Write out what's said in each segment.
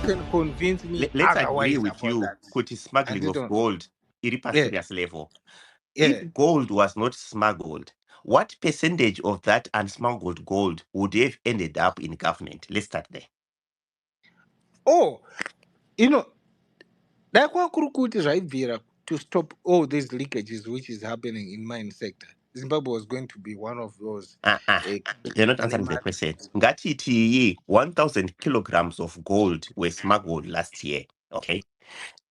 can convince me Let's agree otherwise with about you. that. Could I smuggling of don't. gold a Yeah, serious level? yeah. If gold was not smuggled, what percentage of that unsmuggled gold would have ended up in government? Let's start there. Oh, you know, like what Kurukuti is right there to stop all these leakages which is happening in mine sector. Zimbabwe was going to be one of those. Uh, You're not answering the question. Ngati 1,000 kilograms of gold were smuggled last year. Okay.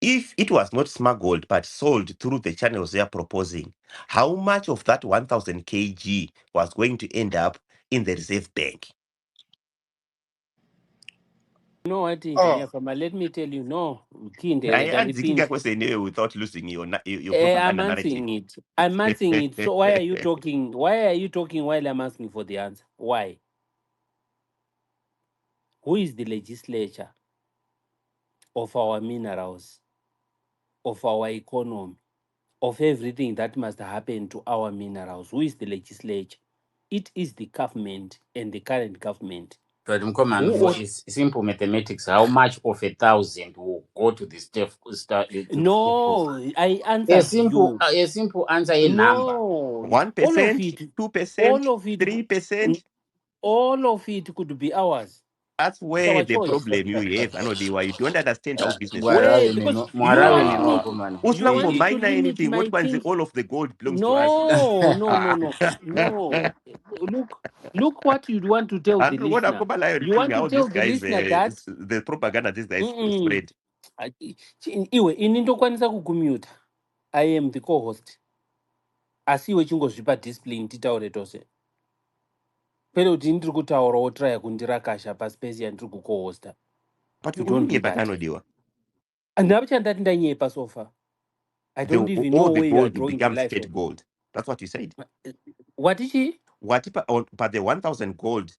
If it was not smuggled but sold through the channels they are proposing, how much of that 1,000 kg was going to end up in the reserve bank? No, I think oh, let me tell you, no, Kinde, I than the answering pin. a question here without losing your I'm propaganda narrative. answering it. I'm answering it. So why are you talking? Why are you talking while I'm asking for the answer? Why? Who is the legislature of our minerals, of our economy, of everything that must happen to our minerals? Who is the legislature? It is the government and the current government. But Mkomano, Who? it's simple mathematics. How much of 1,000 will go to the staff? No, I A answered simple, you. a simple answer, a number. No, all of 1%, it, 2%, all of it, 3%. all of it could be ours. That's It's where our the choice. problem you have. I know why you don't understand how business works. Wait, Mwarawe because Mwarawe ni limit, Mkomano. you Usna want to minor limit anything. What my means thing. all of the gold belongs to us? No, no, no, no, no. Look what you want to tell the And what listener. about lion You king? want to How tell this the guys listener that the propaganda this guys mm-mm, spread? iwe ini ndokwanisa kukumuta. I am the co-host. Asiwe chingozvipa discipline titaure tose. Pere kuti ndiri kutaura wotraya kundirakasha paspace yandiri kuco-hosta. But You you don't do only that. diwa. Handina chandati ndanyepa so far. I don't even All know the where you are gold drawing the becomes life state from. gold. That's what you said. What is she? What if, but the 1,000 gold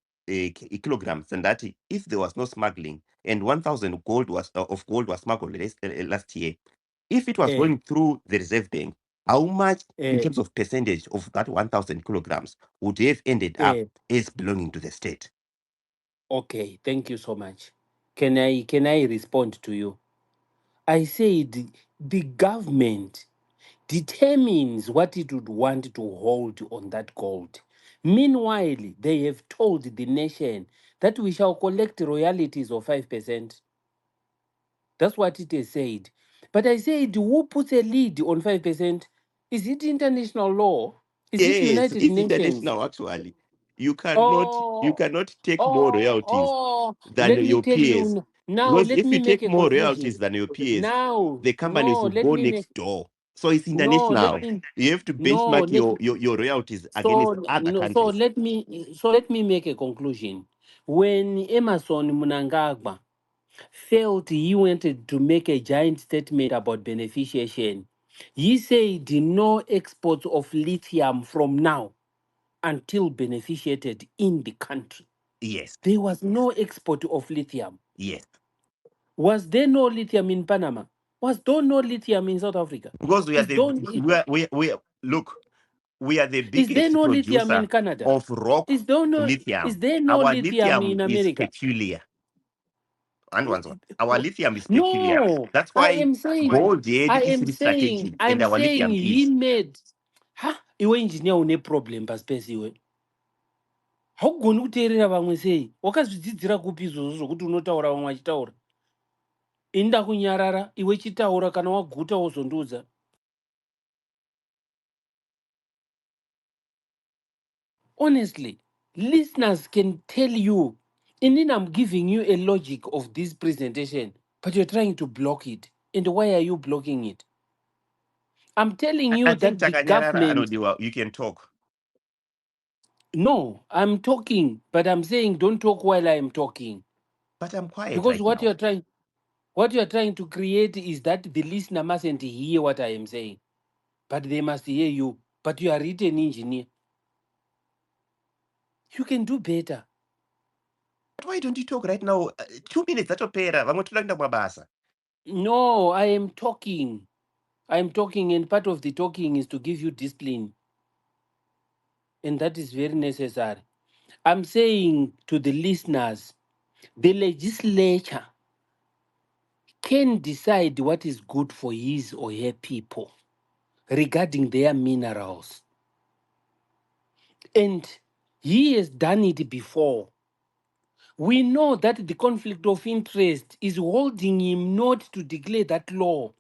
kilograms, and that if there was no smuggling and 1,000 gold was of gold was smuggled last year, if it was Eh, going through the reserve bank, how much in eh, terms of percentage of that 1,000 kilograms would have ended up eh. as belonging to the state? Okay, thank you so much. Can I respond to you? I said the government determines what it would want to hold on that gold. Meanwhile, they have told the nation that we shall collect royalties of 5%. That's what it has said. But I said, who puts a lid on 5%? Is it international law? Is it Yes, United it's Nations? international actually. You Oh, cannot take more royalties than let me your tell peers. you now. Because Let if you me make take a more royalties conclusion. than your peers, Now, the no, companies will let go me make next door. So it's no. Let international. me You have to no. benchmark Let your royalties against so other no. So countries. let me make a conclusion. When Emerson Mnangagwa felt he wanted to make a giant statement about beneficiation, he said no exports of lithium from now until beneficiated in the country. Yes, There was no export of lithium. yes. Was there no lithium in Panama? Was there no lithium in South Africa? Because Is, don't, look, we are the is there biggest no lithium in producer Canada? of rock Is lithium. there no Our lithium lithium in is America? peculiar. And once our lithium is peculiar. No, That's I why am saying, gold aid is really strategic, and I'm our saying lithium he is. made. Ha, iwe engineer une problem paspace iwe. Haugoni kuteerera vamwe sei? Wakazvidzidzira kupi izvozvo zvokuti unotaura vamwe vachitaura? Inda kunyarara iwe chitaura kana waguta wozondiudza. Honestly, listeners can tell you, and then I'm giving you a logic of this presentation, but you're trying to block it. And why are you blocking it? I'm telling I you think that the Takanyarara, I know government. you can talk. No, I'm talking, but I'm saying don't talk while I'm talking. But I'm quiet Because right now. what you're trying to create is that the listener mustn't hear what I am saying, but they must hear you. But you are written engineer. You can do better. But why don't you talk right now? 2 minutes, that's opera. Vamos tulanda mabasa. No, I am talking. I'm talking, and part of the talking is to give you discipline. And that is very necessary. I'm saying to the listeners, the legislature can decide what is good for his or her people regarding their minerals. And he has done it before. We know that the conflict of interest is holding him not to declare that law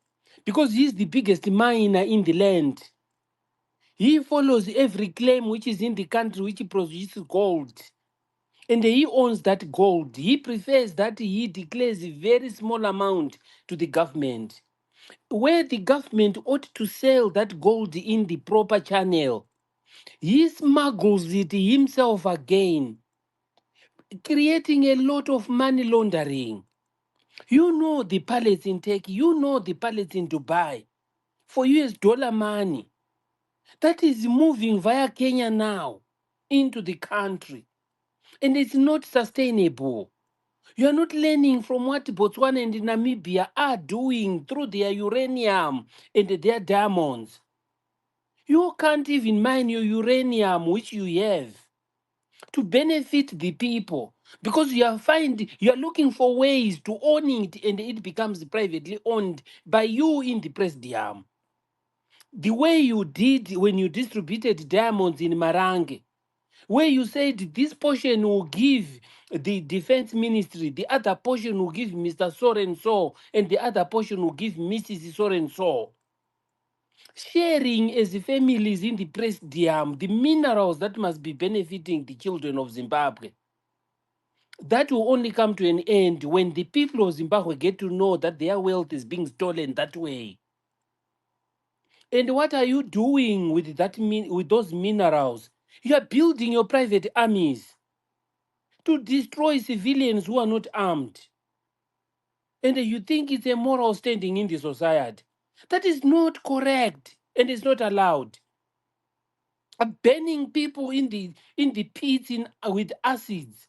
because he's the biggest miner in the land. He follows every claim which is in the country which produces gold. And he owns that gold. He prefers that he declares a very small amount to the government, where the government ought to sell that gold in the proper channel. He smuggles it himself again, creating a lot of money laundering. You know the pallets in Turkey, you know the pallets in Dubai for US dollar money. That is moving via Kenya now into the country. And it's not sustainable. You are not learning from what Botswana and Namibia are doing through their uranium and their diamonds. You can't even mine your uranium, which you have, to benefit the people because you are looking for ways to own it and it becomes privately owned by you in the presidium. The way you did when you distributed diamonds in Marange, where you said this portion will give the defense ministry, the other portion will give Mr. So and so, and the other portion will give Mrs. So and so. Sharing as families in the presidium, the minerals that must be benefiting the children of Zimbabwe. That will only come to an end when the people of Zimbabwe get to know that their wealth is being stolen that way. And what are you doing with with those minerals? You are building your private armies to destroy civilians who are not armed. And you think it's a moral standing in the society. That is not correct and it's not allowed. Burning people in the pits with acids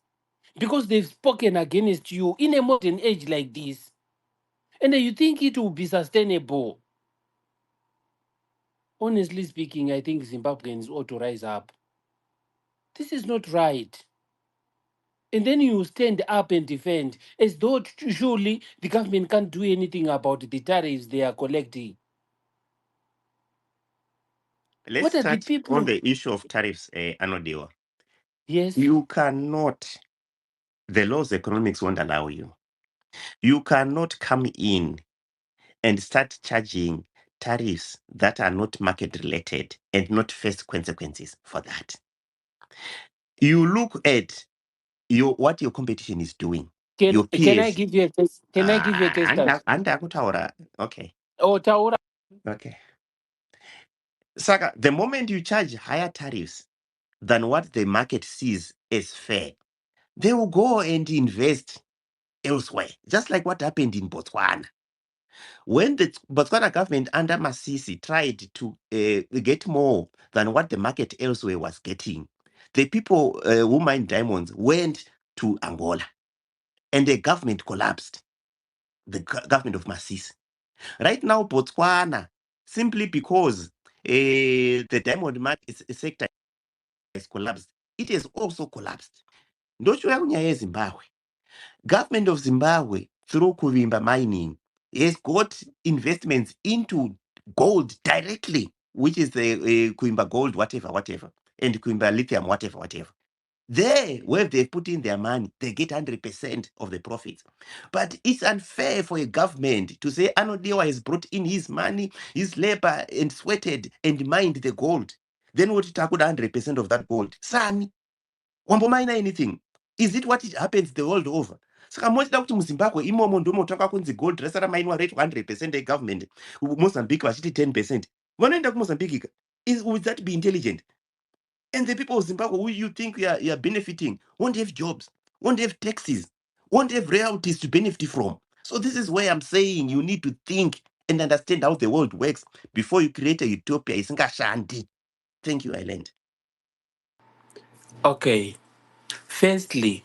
because they've spoken against you in a modern age like this. And you think it will be sustainable. Honestly speaking, I think Zimbabweans ought to rise up. This is not right. And then you stand up and defend as though surely the government can't do anything about the tariffs they are collecting. Let's What are the start on people? the issue of tariffs, Anodiwa. Yes. You cannot, the laws economics won't allow you. You cannot come in and start charging tariffs that are not market related and not face consequences for that. You look at what your competition is doing. Your Can I peers. give you a test? Can I give you a test? Andakutaura. Okay. Oh, Taura. Okay. Saka, the moment you charge higher tariffs than what the market sees as fair, they will go and invest elsewhere, just like what happened in Botswana. When the Botswana government under Masisi tried to get more than what the market elsewhere was getting, the people who mine diamonds went to Angola and the government collapsed, the government of Masisi. Right now, Botswana, simply because the diamond market sector has collapsed, it has also collapsed. Ndochiuya kunyaya yeZimbabwe. Government of Zimbabwe, through Kuvimba Mining, has got investments into gold directly, which is the Kuvimba Gold, whatever, and Kuvimba Lithium, whatever. There, where they put in their money, they get 100% of the profits. But it's unfair for a government to say Anodiwa has brought in his money, his labor, and sweated and mined the gold. Then what it 100% of that gold? Sani, wambomina anything? Is it what it happens the world over? Saka mochida kuti muzimbabwe imomo ndomotanga kunzi gold rasara mainwa rate 100% egovernment, mozambique vachiti 10%. Vanoenda kumozambique, would that be intelligent? And the people of Zimbabwe who you think you are benefiting won't have jobs, won't have taxes, won't have royalties to benefit from. So this is where I'm saying you need to think and understand how the world works before you create a utopia. Isingashandi. Thank you, Island. Okay. Firstly,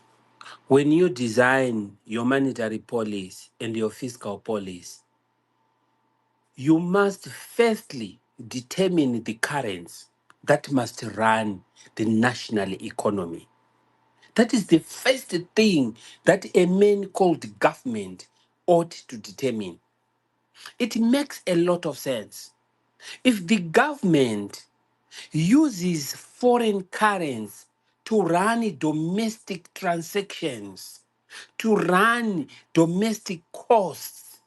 when you design your monetary policy and your fiscal policy, you must firstly determine the currency that must run the national economy. That is the first thing that a man called government ought to determine. It makes a lot of sense. If the government uses foreign currency to run domestic transactions, to run domestic costs,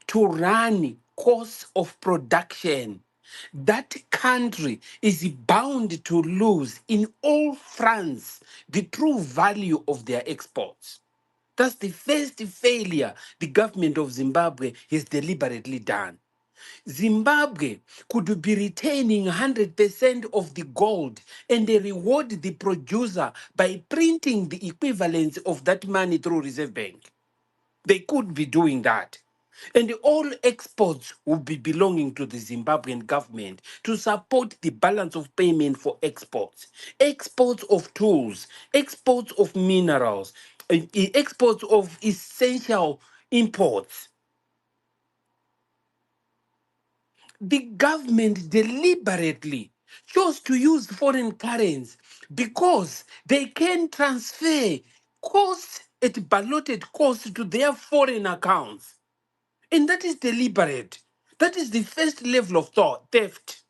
to run costs of production, that country is bound to lose in all fronts the true value of their exports. That's the first failure the government of Zimbabwe has deliberately done. Zimbabwe could be retaining 100% of the gold and they reward the producer by printing the equivalence of that money through Reserve Bank. They could be doing that. And all exports will be belonging to the Zimbabwean government to support the balance of payment for exports. Exports of tools, exports of minerals, exports of essential imports. The government deliberately chose to use foreign currency because they can transfer costs at balloted cost to their foreign accounts. And that is deliberate. That is the first level of thought, theft.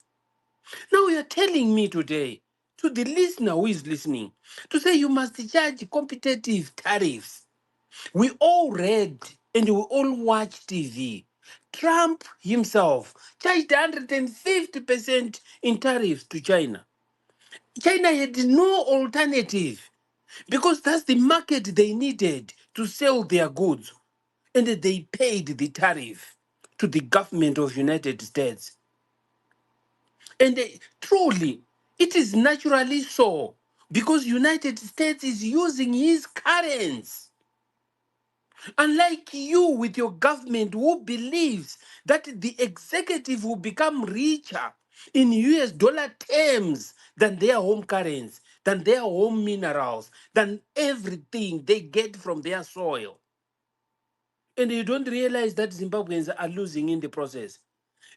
Now you are telling me today, to the listener who is listening, to say you must charge competitive tariffs. We all read and we all watch TV. Trump himself charged 150% in tariffs to China. China had no alternative because that's the market they needed to sell their goods. And they paid the tariff to the government of United States. And truly, it is naturally so because United States is using his currency. Unlike you with your government who believes that the executive will become richer in US dollar terms than their home currency, than their home minerals, than everything they get from their soil. And you don't realize that Zimbabweans are losing in the process.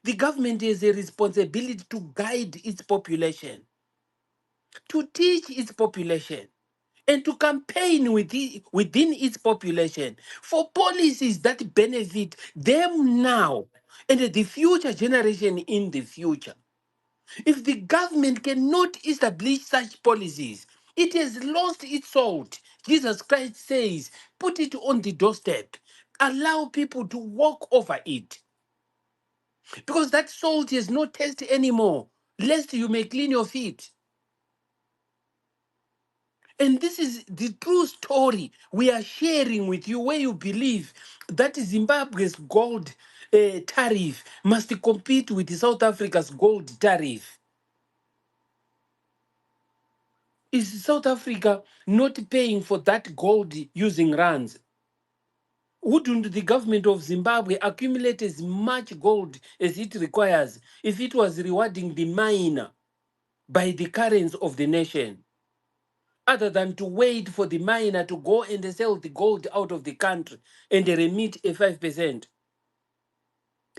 The government has a responsibility to guide its population, to teach its population, and to campaign within its population for policies that benefit them now and the future generation in the future. If the government cannot establish such policies, it has lost its salt. Jesus Christ says, put it on the doorstep. Allow people to walk over it. Because that salt has no taste anymore, lest you may clean your feet. And this is the true story we are sharing with you, where you believe that Zimbabwe's gold tariff must compete with South Africa's gold tariff. Is South Africa not paying for that gold using rands? Wouldn't the government of Zimbabwe accumulate as much gold as it requires if it was rewarding the miner by the currency of the nation, other than to wait for the miner to go and sell the gold out of the country and remit a 5%?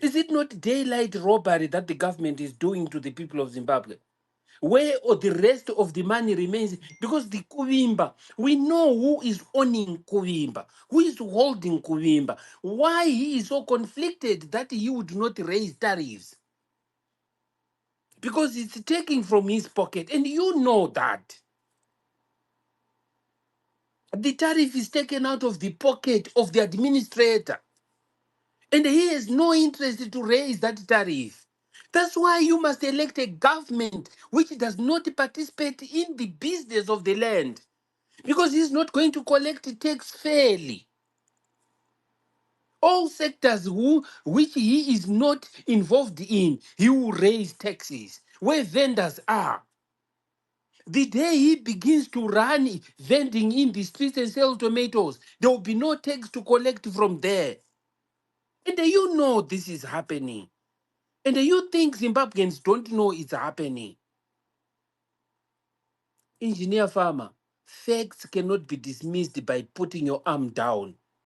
Is it not daylight robbery that the government is doing to the people of Zimbabwe? Where the rest of the money remains, because the Kuvimba, we know who is owning Kuvimba, who is holding Kuvimba, why he is so conflicted that he would not raise tariffs. Because it's taking from his pocket, and you know that. The tariff is taken out of the pocket of the administrator, and he has no interest to raise that tariff. That's why you must elect a government which does not participate in the business of the land, because he's not going to collect tax fairly. All sectors which he is not involved in, he will raise taxes. Where vendors are, the day he begins to run vending in the streets and sell tomatoes, there will be no tax to collect from there. And you know this is happening. And you think Zimbabweans don't know it's happening. Engineer farmer, facts cannot be dismissed by putting your arm down.